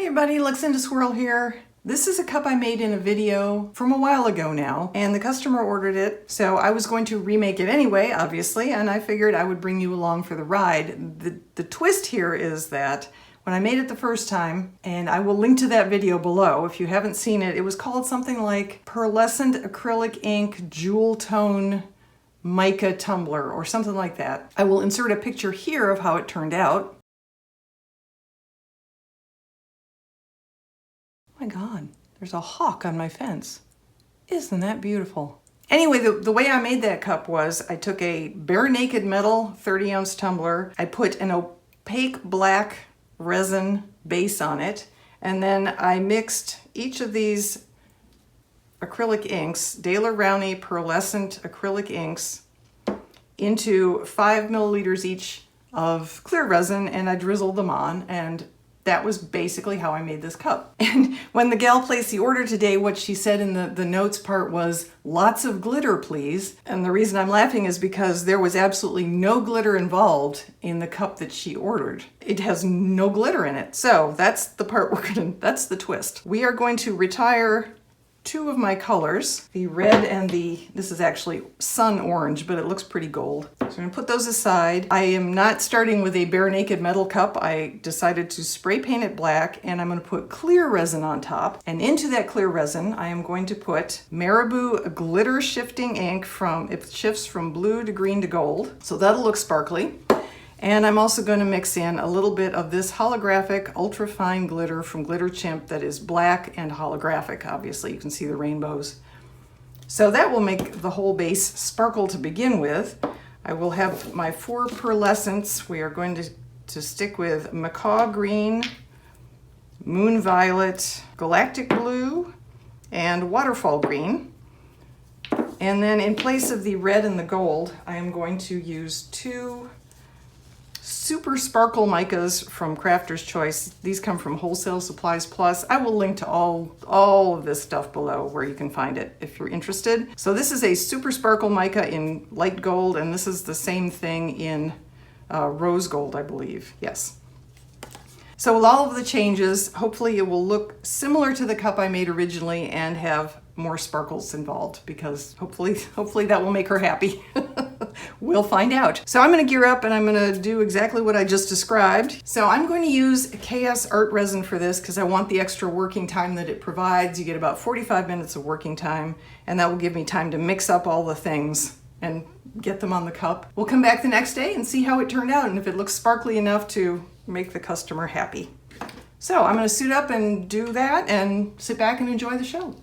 everybody, Luxinda Swirl here. This is a cup I made in a video from a while ago now, and the customer ordered it, so I was going to remake it anyway, obviously, and I figured I would bring you along for the ride. The twist here is that when I made it the first time, and I will link to that video below if you haven't seen it, it was called something like Pearlescent Acrylic Ink Jewel Tone Mica Tumbler or something like that. I will insert a picture here of how it turned out. Oh my God, there's a hawk on my fence. Isn't that beautiful? Anyway, the way I made that cup was I took a bare naked metal 30-ounce tumbler. I put an opaque black resin base on it, and then I mixed each of these acrylic inks, Daler-Rowney Pearlescent Acrylic inks, into 5 milliliters each of clear resin, and I drizzled them on, and that was basically how I made this cup. And when the gal placed the order today, what she said in the notes part was, "Lots of glitter, please." And the reason I'm laughing is because there was absolutely no glitter involved in the cup that she ordered. It has no glitter in it. So that's the part that's the twist. We are going to retire two of my colors, the red and this is actually sun orange, but it looks pretty gold. So I'm gonna put those aside. I am not starting with a bare naked metal cup. I decided to spray paint it black, and I'm gonna put clear resin on top. And into that clear resin, I am going to put Marabou glitter shifting ink it shifts from blue to green to gold. So that'll look sparkly. And I'm also going to mix in a little bit of this holographic ultra fine glitter from Glitter Chimp that is black and holographic. Obviously, you can see the rainbows. So that will make the whole base sparkle to begin with. I will have my 4 pearlescents. We are going to stick with Macaw Green, Moon Violet, Galactic Blue, and Waterfall Green. And then in place of the red and the gold, I am going to use 2 Super Sparkle Micas from Crafter's Choice. These come from Wholesale Supplies Plus. I will link to all of this stuff below where you can find it if you're interested. So this is a Super Sparkle Mica in light gold, and this is the same thing in rose gold, I believe. Yes. So with all of the changes, hopefully it will look similar to the cup I made originally and have more sparkles involved, because hopefully that will make her happy. We'll find out. So I'm going to gear up and I'm going to do exactly what I just described. So I'm going to use KS Art Resin for this because I want the extra working time that it provides. You get about 45 minutes of working time, and that will give me time to mix up all the things and get them on the cup. We'll come back the next day and see how it turned out and if it looks sparkly enough to make the customer happy. So I'm going to suit up and do that and sit back and enjoy the show.